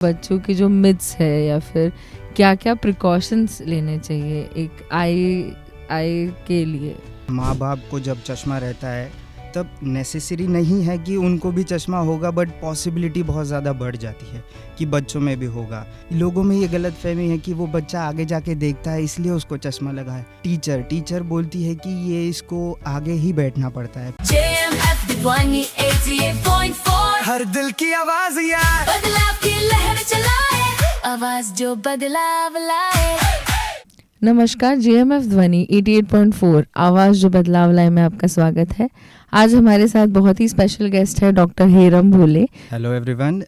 बच्चों की जो मिथ्स है या फिर क्या-क्या प्रिकॉशंस लेने चाहिए एक आई आई के लिए? माँ बाप को जब चश्मा रहता है तब नेसेसरी नहीं है कि उनको भी चश्मा होगा, बट पॉसिबिलिटी बहुत ज़्यादा बढ़ जाती है कि बच्चों में भी होगा। लोगों में ये गलत फहमी है कि वो बच्चा आगे जाके देखता है इसलिए उसको चश्मा लगा है। टीचर बोलती है कि ये इसको आगे ही बैठना पड़ता है। JMF दीवानी 88.4 हर दिल की आवाज यार, बदलाव की लहर चलाए, आवाज जो बदलाव लाए। नमस्कार, जीएमएफ ध्वनि 88.4 आवाज़ जो बदलाव लाए में आपका स्वागत है। आज हमारे साथ बहुत ही स्पेशल गेस्ट है doctor Heram Bhole. Hello everyone,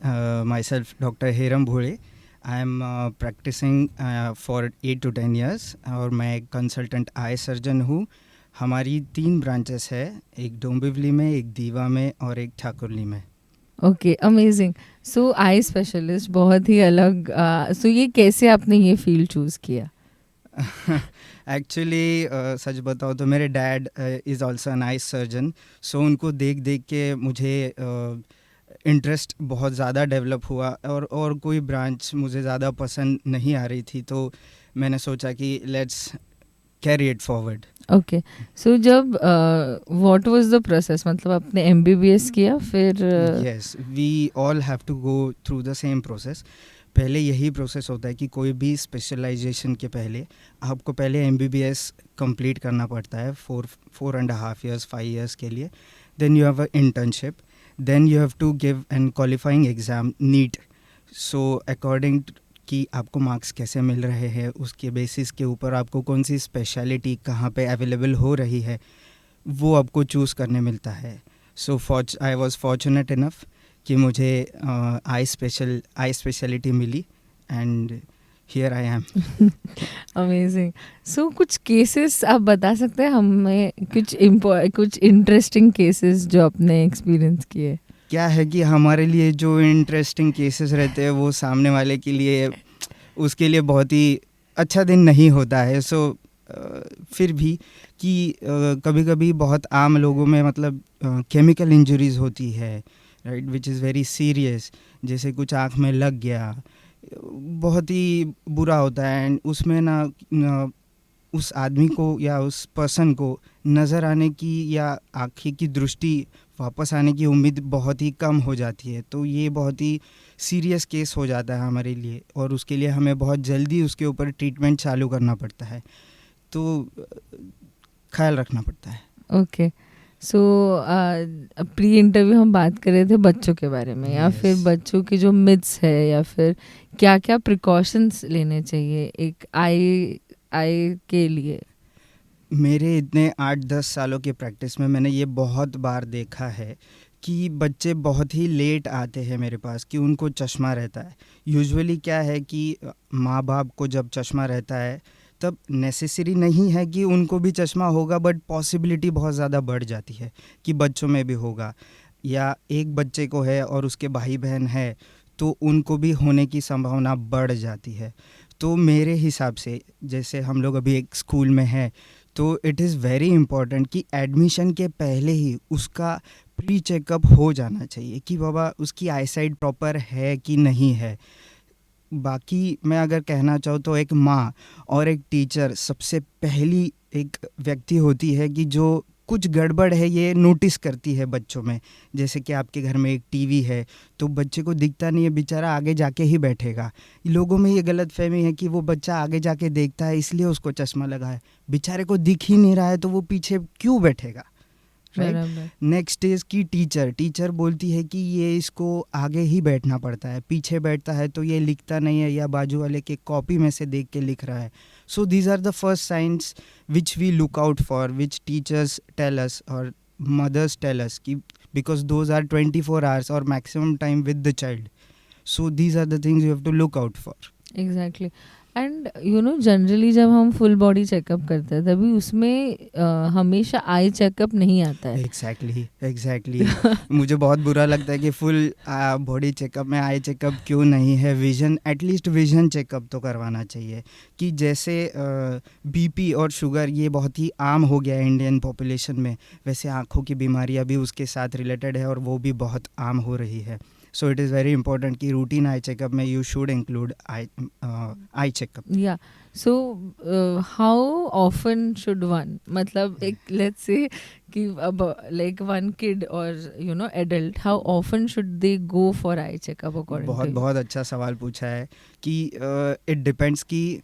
myself doctor Heram Bhole. I am practicing for 8 to 10 years और मैं एक कंसल्टेंट आई सर्जन हूँ। हमारी 3 ब्रांचेस है, एक डोंबिवली में, एक दीवा में और एक ठाकुरली में। Okay, amazing. So eye specialist बहुत ही अलग। सो ये कैसे आपने ये फील्ड चूज़ किया? एक्चुअली सच बताओ तो मेरे dad is also an eye surgeon, so उनको देख देख के मुझे इंटरेस्ट बहुत ज़्यादा डेवलप हुआ और कोई ब्रांच मुझे ज़्यादा पसंद नहीं आ रही थी, तो मैंने सोचा कि let's carry it forward. Okay, so जब व्हाट वाज द प्रोसेस, मतलब आपने एमबीबीएस किया फिर? Yes, we all have to go through the same process. पहले यही प्रोसेस होता है कि कोई भी स्पेशलाइजेशन के पहले आपको पहले एमबीबीएस कंप्लीट करना पड़ता है 4.5 years 5 years के लिए। Then you have a internship, then you have to give an qualifying exam NEET. So according कि आपको मार्क्स कैसे मिल रहे हैं उसके बेसिस के ऊपर आपको कौन सी स्पेशलिटी कहाँ पे अवेलेबल हो रही है वो आपको चूज़ करने मिलता है। So I was fortunate enough कि मुझे आई स्पेशलिटी मिली and here I am. Amazing. So कुछ केसेस आप बता सकते हैं हमें, कुछ इंटरेस्टिंग केसेस जो आपने एक्सपीरियंस किए? क्या है कि हमारे लिए जो इंटरेस्टिंग केसेस रहते हैं वो सामने वाले के लिए उसके लिए बहुत ही अच्छा दिन नहीं होता है। सो फिर भी कि कभी कभी बहुत आम लोगों में मतलब केमिकल इंजरीज होती है, right, which is very serious. जैसे कुछ आँख में लग गया, बहुत ही बुरा होता है एंड उसमें ना उस आदमी को या उस पर्सन को नज़र आने की या आँखें की दृष्टि वापस आने की उम्मीद बहुत ही कम हो जाती है। तो ये बहुत ही सीरियस केस हो जाता है हमारे लिए और उसके लिए हमें बहुत जल्दी उसके ऊपर ट्रीटमेंट चालू करना पड़ता है, तो ख्याल रखना पड़ता है। ओके, सो प्री इंटरव्यू हम बात कर रहे थे बच्चों के बारे में, या फिर Yes. बच्चों की जो मिथ्स है या फिर क्या-क्या प्रिकॉशंस लेने चाहिए एक आई के लिए? मेरे इतने 8-10 सालों के प्रैक्टिस में मैंने ये बहुत बार देखा है कि बच्चे बहुत ही लेट आते हैं मेरे पास कि उनको चश्मा रहता है। यूजुअली क्या है कि माँ बाप को जब चश्मा रहता है तब नेसेसरी नहीं है कि उनको भी चश्मा होगा, बट पॉसिबिलिटी बहुत ज़्यादा बढ़ जाती है कि बच्चों में भी होगा। या एक बच्चे को है और उसके भाई बहन है तो उनको भी होने की संभावना बढ़ जाती है। तो मेरे हिसाब से जैसे हम लोग अभी एक स्कूल में हैं तो इट इज़ वेरी इम्पॉर्टेंट कि एडमिशन के पहले ही उसका प्री चेकअप हो जाना चाहिए कि बाबा उसकी आईसाइट प्रॉपर है कि नहीं है। बाकी मैं अगर कहना चाहूँ तो एक माँ और एक टीचर सबसे पहली एक व्यक्ति होती है कि जो कुछ गड़बड़ है ये नोटिस करती है बच्चों में। जैसे कि आपके घर में एक टीवी है तो बच्चे को दिखता नहीं है, बेचारा आगे जाके ही बैठेगा। लोगों में ये गलत फहमी है कि वो बच्चा आगे जाके देखता है इसलिए उसको चश्मा लगा है, बेचारे को दिख ही नहीं रहा है तो वो पीछे क्यों बैठेगा, राइट। बराबर। नेक्स्ट इज की टीचर बोलती है कि ये इसको आगे ही बैठना पड़ता है, पीछे बैठता है तो ये लिखता नहीं है या बाजू वाले के कॉपी में से देख के लिख रहा है। So these are the first signs which we look out for, which teachers tell us और मदर्स टेल अस कि बिकॉज दोज आर 24 hours और maximum time with the child. So these are the things you have to look out for. Exactly. And generally जब हम full body checkup करते हैं तभी उसमें हमेशा आई चेकअप नहीं आता है। एग्जैक्टली मुझे बहुत बुरा लगता है कि फुल बॉडी चेकअप में आई चेकअप क्यों नहीं है। विजन, एटलीस्ट विजन चेकअप तो करवाना चाहिए कि जैसे बीपी और शुगर ये बहुत ही आम हो गया है इंडियन पॉपुलेशन में, वैसे आँखों की बीमारियाँ भी उसके साथ रिलेटेड है और वो भी बहुत आम हो रही है। So it is very important कि रूटीन आई चेकअप में you should include eye checkup. या so how often should one, मतलब एक लेट्स से कि अब लाइक वन किड और you know adult, how often should they go for eye checkup according बहुत to बहुत अच्छा सवाल पूछा है कि इट डिपेंड्स कि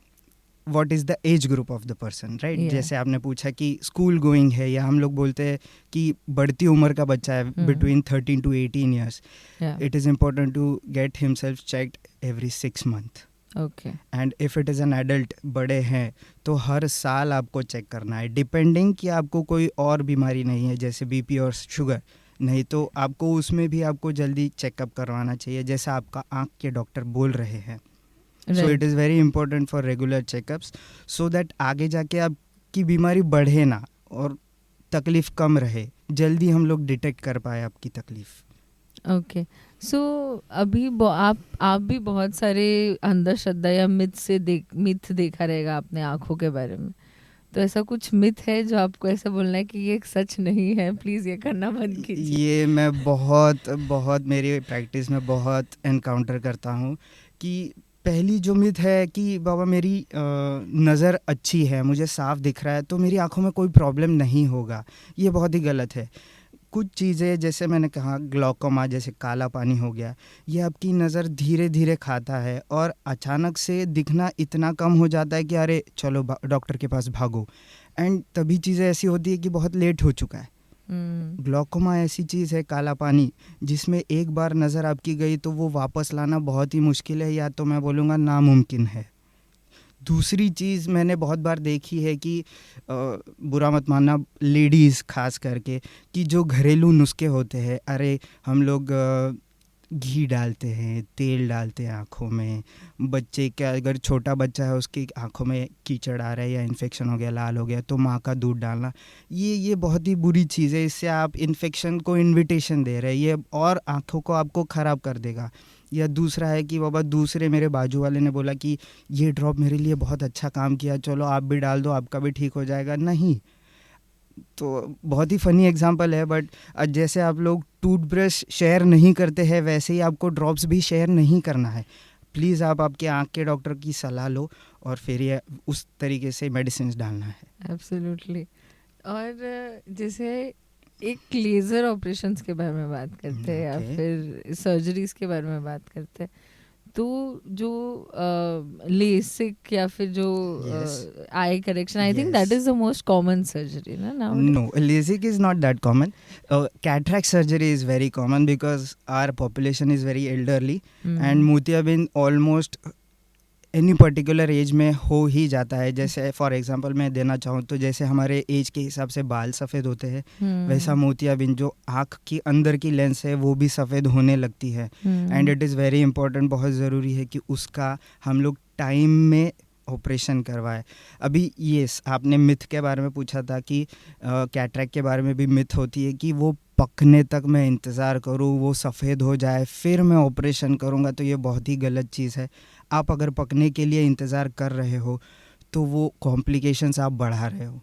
what is the age group of the person, right. Yeah. जैसे आपने पूछा कि स्कूल गोइंग है, या हम लोग बोलते हैं कि बढ़ती उम्र का बच्चा है बिटवीन 13 to 18 years, या it is important to get himself checked every 6 months. Okay and if it is an adult, बड़े हैं, तो हर साल आपको चेक करना है, डिपेंडिंग कि आपको कोई और बीमारी नहीं है जैसे बीपी और शुगर, नहीं तो आपको उसमें भी आपको जल्दी चेकअप करवाना चाहिए जैसा आपका आँख के डॉक्टर बोल रहे हैं. सो it is very important for regular checkups so that आगे जाके आपकी बीमारी बढ़े ना और तकलीफ़ कम रहे, जल्दी हम लोग डिटेक्ट कर पाए आपकी तकलीफ़. ओके. सो अभी आप भी बहुत सारे अंधश्रद्धा या मिथ देखा रहेगा आपने आँखों के बारे में, तो ऐसा कुछ मिथ है जो आपको ऐसा बोलना है कि ये सच नहीं है, प्लीज़ ये करना बंद कीजिए? ये मैं बहुत मेरी प्रैक्टिस में बहुत एनकाउंटर करता हूँ कि पहली जो मिथ है कि बाबा मेरी नज़र अच्छी है, मुझे साफ दिख रहा है, तो मेरी आंखों में कोई प्रॉब्लम नहीं होगा. ये बहुत ही गलत है. कुछ चीज़ें जैसे मैंने कहा ग्लॉकोमा, जैसे काला पानी हो गया, ये आपकी नज़र धीरे धीरे खाता है और अचानक से दिखना इतना कम हो जाता है कि अरे चलो डॉक्टर के पास भागो, एंड तभी चीज़ें ऐसी होती है कि बहुत लेट हो चुका है. ग्लॉकोमा ऐसी चीज़ है, काला पानी, जिसमें एक बार नज़र आपकी गई तो वो वापस लाना बहुत ही मुश्किल है, या तो मैं बोलूँगा नामुमकिन है. दूसरी चीज़ मैंने बहुत बार देखी है कि बुरा मत मानना लेडीज़ खास करके, कि जो घरेलू नुस्खे होते हैं, अरे हम लोग घी डालते हैं, तेल डालते हैं आँखों में, बच्चे का अगर छोटा बच्चा है उसकी आँखों में कीचड़ आ रहा है या इन्फेक्शन हो गया, लाल हो गया, तो माँ का दूध डालना, ये बहुत ही बुरी चीज़ है. इससे आप इन्फेक्शन को इन्विटेशन दे रहे हैं, ये और आँखों को आपको ख़राब कर देगा. या दूसरा है कि बाबा दूसरे मेरे बाजू वाले ने बोला कि ये ड्रॉप मेरे लिए बहुत अच्छा काम किया, चलो आप भी डाल दो, आपका भी ठीक हो जाएगा. नहीं, तो बहुत ही फ़नी एग्जांपल है, बट जैसे आप लोग टूथब्रश शेयर नहीं करते हैं, वैसे ही आपको ड्रॉप्स भी शेयर नहीं करना है. प्लीज़ आप आपके आँख के डॉक्टर की सलाह लो और फिर ये उस तरीके से मेडिसिन डालना है. एब्सोल्युटली. और जैसे एक लेज़र ऑपरेशंस के बारे में बात करते हैं या Okay. फिर सर्जरीज के बारे में बात करते हैं, तो जो लेसिक या फिर जो Yes. I correction, I think Yes. That is the most common surgery ना now. No, LASIK is not that common. Cataract surgery is very common because our population is very elderly, and मोतियाबिंद almost any particular age में हो ही जाता है. जैसे for example मैं देना चाहूँ तो जैसे हमारे एज के हिसाब से बाल सफ़ेद होते हैं, वैसा मोतियाबिंद जो आँख की अंदर की लेंस है वो भी सफ़ेद होने लगती है. And it is very important, बहुत ज़रूरी है कि उसका हम लोग टाइम में ऑपरेशन करवाए. अभी येस, आपने मिथ के बारे में पूछा था कि कैटरैक्ट के बारे में भी मिथ होती है कि वो पकने तक मैं इंतज़ार करूँ, वो सफ़ेद हो जाए फिर मैं ऑपरेशन करूँगा, तो ये बहुत ही गलत चीज़ है. आप अगर पकने के लिए इंतज़ार कर रहे हो तो वो कॉम्प्लिकेशंस आप बढ़ा रहे हो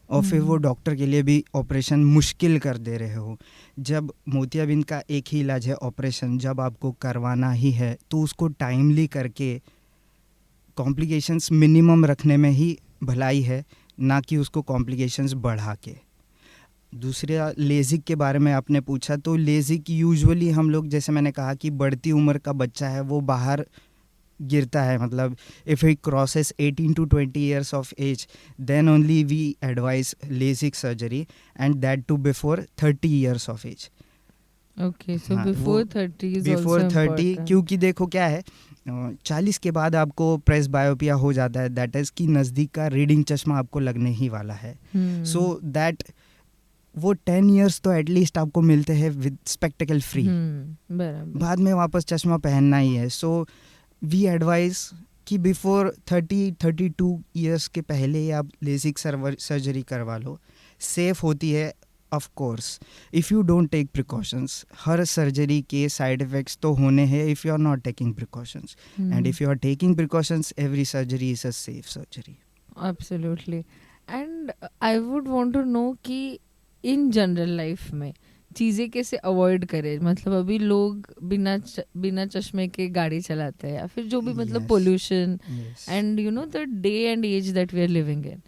और फिर वो डॉक्टर के लिए भी ऑपरेशन मुश्किल कर दे रहे हो. जब मोतियाबिंद का एक ही इलाज है ऑपरेशन, जब आपको करवाना ही है तो उसको टाइमली करके कॉम्प्लिकेशंस मिनिमम रखने में ही भलाई है, ना कि उसको कॉम्प्लिकेशंस बढ़ा के. दूसरा लेज़िक के बारे में आपने पूछा, तो लेज़िक यूजुअली हम लोग, जैसे मैंने कहा कि बढ़ती उम्र का बच्चा है वो बाहर गिरता है, मतलब if he crosses 18 to 20 years of age, then only we advise LASIK surgery, and that too before 30 years of age. Okay, सो हाँ, बिफोर वो 30 इज बिफोर आल्सो 30, क्योंकि देखो क्या है, 40 के बाद आपको प्रेस बायोपिया हो जाता है, दैट इज़ कि नज़दीक का रीडिंग चश्मा आपको लगने ही वाला है. सो दैट वो 10 years तो एटलीस्ट आपको मिलते हैं विद स्पेक्टिकल फ्री, बराबर. बाद में वापस चश्मा पहनना ही है. सो वी एडवाइस कि बिफोर 32 years के पहले ही आप लेसिक सर्जरी करवा लो, सेफ होती है. Of course if you don't take precautions, हर सर्जरी के साइड इफ़ेक्ट्स तो होने हैं if you are not taking precautions, and if you are taking precautions every surgery is a safe surgery. Absolutely. And I would want to know कि in general life में चीज़ें कैसे avoid करें? मतलब अभी लोग बिना चश्मे के गाड़ी चलाते हैं, या फिर जो भी मतलब Yes. Pollution Yes. And you know the day and age that we are living in.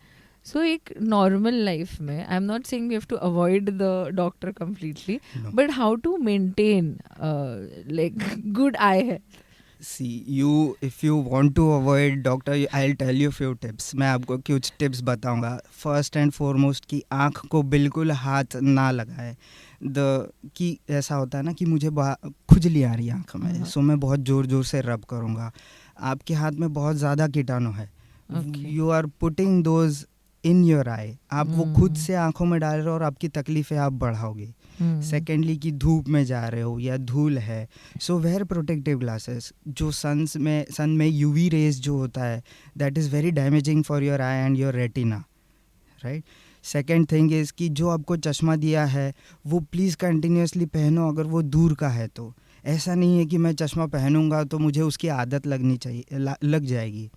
So एक नॉर्मल लाइफ में, I am not saying we have to avoid the doctor completely, No. But how to maintain like good eye health? See, if you want to avoid doctor, I'll tell you few tips. मैं आपको कुछ tips बताऊंगा. First and foremost कि आँख को बिल्कुल हाथ ना लगाए. कि ऐसा होता है ना कि मुझे खुजली आ रही है आँख में, सो मैं बहुत ज़ोर ज़ोर से रब करूँगा. आपके हाथ में बहुत ज़्यादा कीटाणु है. You are putting those in your eye. आप वो खुद से आँखों में डाल रहे हो और आपकी तकलीफ़ें आप बढ़ाओगे. सेकेंडली कि धूप में जा रहे हो या धूल है, सो वेयर प्रोटेक्टिव ग्लासेस. जो सन में यूवी रेज जो होता है, that is very damaging for your I and your retina, right. Second thing is कि जो आपको चश्मा दिया है वो प्लीज़ कंटिन्यूसली पहनो, अगर वो दूर का है तो. ऐसा नहीं है कि मैं चश्मा पहनूंगा तो मुझे उसकी आदत लगनी चाहिए, लग जाएगी.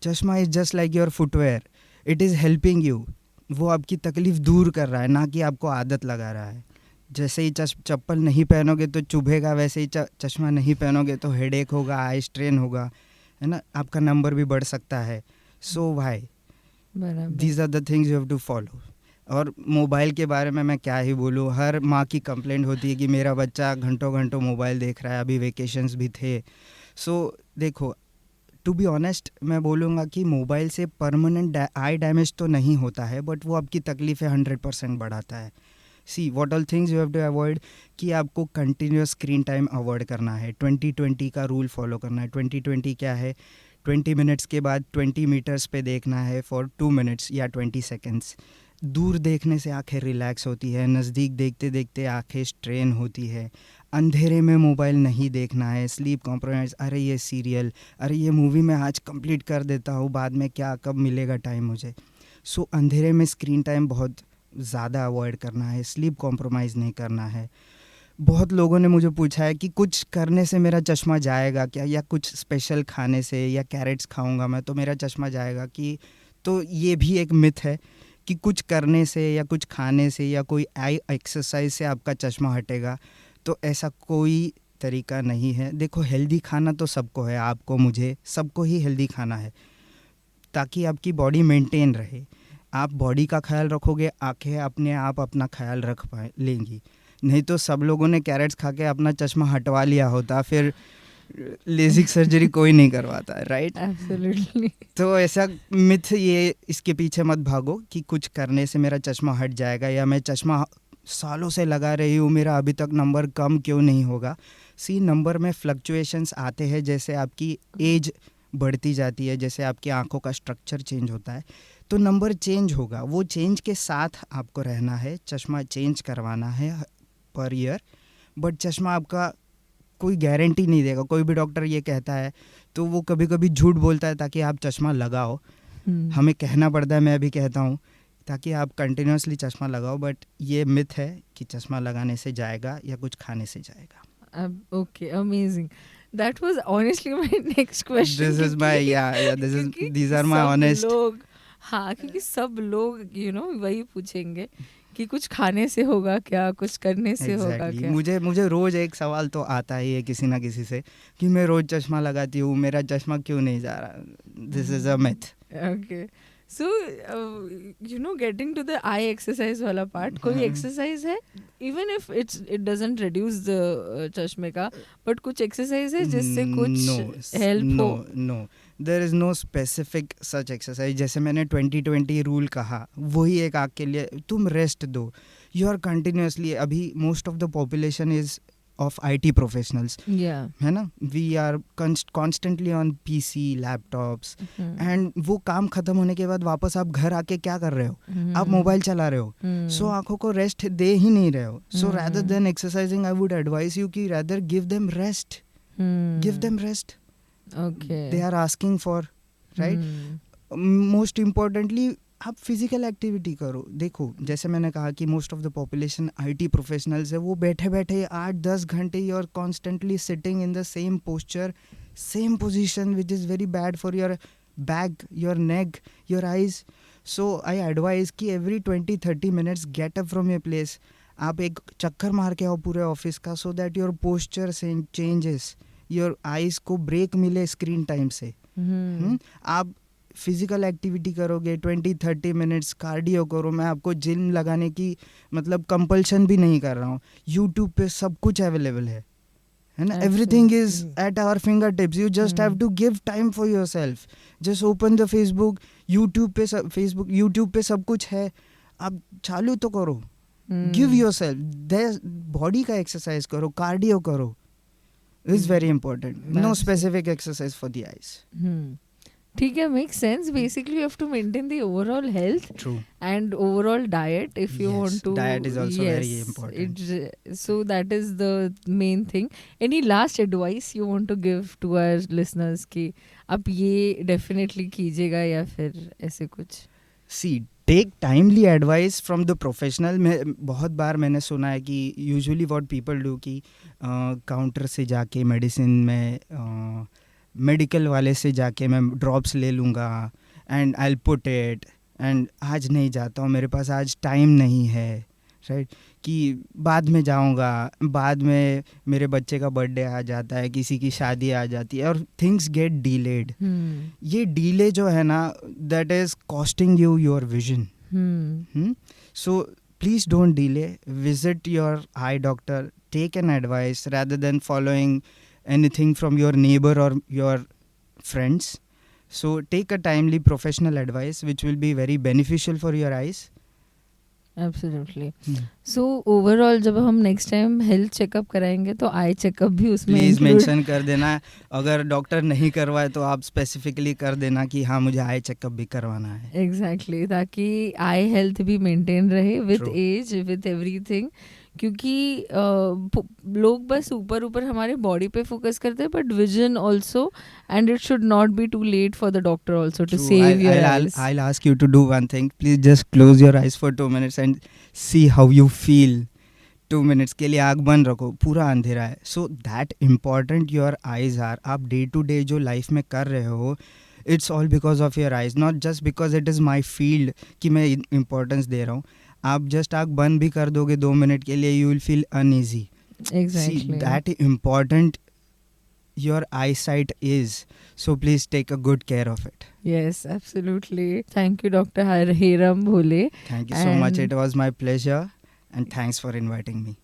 चश्मा is just like your footwear, it is helping you. वो आपकी तकलीफ़ दूर कर रहा है, ना कि आपको आदत लगा रहा है. जैसे ही चप्पल नहीं पहनोगे तो चुभेगा, वैसे ही चश्मा नहीं पहनोगे तो हेडेक होगा, आई स्ट्रेन होगा, है ना. आपका नंबर भी बढ़ सकता है. So why these are the things you have to follow. और मोबाइल के बारे में मैं क्या ही बोलूँ, हर माँ की कंप्लेंट होती है कि मेरा बच्चा घंटों घंटों मोबाइल देख रहा है. अभी वेकेशंस भी थे. सो देखो, टू बी ऑनेस्ट मैं बोलूँगा कि मोबाइल से परमानेंट आई डैमेज तो नहीं होता है, बट वो आपकी तकलीफ़ें 100% बढ़ाता है. See what all things you have to avoid, कि आपको कंटिन्यूस स्क्रीन टाइम अवॉइड करना है. 20-20 का रूल फॉलो करना है. 20-20 क्या है? 20 मिनट्स के बाद 20 मीटर्स पे देखना है फॉर 2 मिनट्स या 20 सेकेंड्स. दूर देखने से आंखें रिलैक्स होती है, नज़दीक देखते देखते आंखें स्ट्रेन होती है. अंधेरे में मोबाइल नहीं देखना है. स्लीप कॉम्प्रोमाइज़, अरे ये सीरियल, अरे ये मूवी मैं आज कंप्लीट कर देता हूँ, बाद में क्या, कब मिलेगा टाइम मुझे. सो अंधेरे में स्क्रीन टाइम बहुत ज़्यादा अवॉइड करना है. स्लीप कॉम्प्रोमाइज़ नहीं करना है. बहुत लोगों ने मुझे पूछा है कि कुछ करने से मेरा चश्मा जाएगा क्या, या कुछ स्पेशल खाने से, या कैरेट्स खाऊंगा मैं तो मेरा चश्मा जाएगा कि. तो ये भी एक मिथ है कि कुछ करने से या कुछ खाने से या कोई आई एक्सरसाइज से आपका चश्मा हटेगा. तो ऐसा कोई तरीका नहीं है. देखो, हेल्दी खाना तो सबको है, आपको, मुझे, सबको ही हेल्दी खाना है, ताकि आपकी बॉडी मेंटेन रहे. आप बॉडी का ख्याल रखोगे, आंखें अपने आप अपना ख्याल रख लेंगी. नहीं तो सब लोगों ने कैरेट्स खा के अपना चश्मा हटवा लिया होता, फिर लेजिक सर्जरी कोई नहीं करवाता है, राइट. एब्सोल्युटली. तो ऐसा मिथ, ये इसके पीछे मत भागो कि कुछ करने से मेरा चश्मा हट जाएगा, या मैं चश्मा सालों से लगा रही हूँ, मेरा अभी तक नंबर कम क्यों नहीं होगा. सी, नंबर में फ्लक्चुएशंस आते हैं जैसे आपकी एज बढ़ती जाती है, जैसे आपकी आंखों का स्ट्रक्चर चेंज होता है, तो नंबर चेंज होगा. वो चेंज के साथ आपको रहना है. चश्मा चेंज करवाना है पर ईयर, बट चश्मा आपका कोई गारंटी नहीं देगा. कोई भी डॉक्टर ये कहता है तो वो कभी कभी झूठ बोलता है ताकि आप चश्मा लगाओ. हमें कहना पड़ता है, मैं भी कहता हूँ, ताकि आप कंटिन्यूसली चश्मा लगाओ. बट ये मिथ है कि चश्मा लगाने से जाएगा या कुछ खाने से जाएगा. Okay, amazing. That was honestly my next question. This is my these are my honest. हाँ, क्योंकि सब लोग वही पूछेंगे कि कुछ खाने से होगा क्या, कुछ करने से होगा क्या. मुझे रोज एक सवाल तो आता ही है किसी ना किसी से कि मैं रोज चश्मा लगाती हूँ, मेरा चश्मा क्यों नहीं जा रहा. This is a myth. Okay. So, getting to the eye exercise वाला part, कोई exercise है, even if it doesn't reduce the चश्मे का, but कुछ exercise है जिससे कुछ help हो? No, there is no specific such exercise. जैसे मैंने 20-20 रूल कहा, वही एक आँख के लिए. तुम रेस्ट दो. You are continuously, अभी most of the population is of IT professionals, है ना. We are constantly on PC, laptops, and वो काम खत्म होने के बाद वापस आप घर आके क्या कर रहे हो? आप मोबाइल चला रहे हो. सो आंखों को रेस्ट दे ही नहीं रहे हो. सो rather than exercising, I would advise you कि rather give them rest. Give them rest. Okay. They are asking for, right? Most importantly, आप फिजिकल एक्टिविटी करो. देखो, जैसे मैंने कहा कि most of the population IT professionals है, वो बैठे बैठे 8-10 घंटे you are constantly sitting in the same posture, same position, which is very bad for your back, your neck, your eyes. So I advise कि every 20-30 minutes get up from your place. आप एक चक्कर मार के आओ पूरे office का, so that your posture changes, your eyes को ब्रेक मिले स्क्रीन टाइम से। आप फिजिकल एक्टिविटी करोगे 20-30 मिनट्स, कार्डियो करो। मैं आपको जिम लगाने की मतलब कंपल्शन भी नहीं कर रहा हूँ। यूट्यूब पे सब कुछ अवेलेबल है ना, everything is at our finger tips. You just have to give time for yourself. Just open the Facebook, YouTube पे सब कुछ है, आप चालू तो करो। गिव योर सेल्फ, बॉडी का एक्सरसाइज करो, कार्डियो करो, is very important. No specific exercise for the eyes. ठीक है, makes sense. Basically, you have to maintain the overall health. True. And overall diet if you Yes, want to. diet is also very important. So that is the main thing. Any last advice you want to give to our listeners कि आप ये definitely कीजिएगा या फिर ऐसे कुछ? See, take timely advice from the professional. बहुत बार मैंने सुना है कि usually what people do कि काउंटर से जाके मेडिसिन में मेडिकल वाले से जाके मैं ड्रॉप्स ले लूँगा and I put it, and आज नहीं जाता हूँ, मेरे पास आज टाइम नहीं है, राइट, कि बाद में जाऊँगा, बाद में मेरे बच्चे का बर्थडे आ जाता है, किसी की शादी आ जाती है और थिंग्स गेट डिलेड। ये डिले जो है ना, that is costing you your vision. So please don't delay, visit your eye doctor, take an advice rather than following anything from your neighbor or your friends. So take a timely professional advice which will be very beneficial for your eyes. Absolutely. So overall जब हम next time health checkup कराएंगे तो eye checkup भी उसमें please include mention कर देना, अगर doctor नहीं करवाए तो आप स्पेसिफिकली कर देना कि हाँ मुझे आई चेकअप भी करवाना है। Exactly, ताकि आई हेल्थ भी मेंटेन रहे with True. Age, with everything. क्योंकि लोग बस ऊपर ऊपर हमारे बॉडी पे फोकस करते हैं, but vision also, and it should not be too late for the doctor also to True. Save your eyes. I'll ask you to do one thing. Please just close your eyes for 2 minutes and see how you feel. 2 minutes के लिए आँख बंद रखो, पूरा अंधेरा है. So that important your eyes are. आप day to day जो लाइफ में कर रहे हो, it's all because of your eyes, not just because it is my field कि मैं importance दे रहा हूँ. आप जस्ट आँख बंद भी कर दोगे 2 मिनट के लिए, you will feel uneasy. Exactly. See, that important your eyesight is. So please take a good care of it. Yes, absolutely. Thank you, Dr. Hiram Bhole. Thank you so much. And- It was my pleasure. And thanks for inviting me.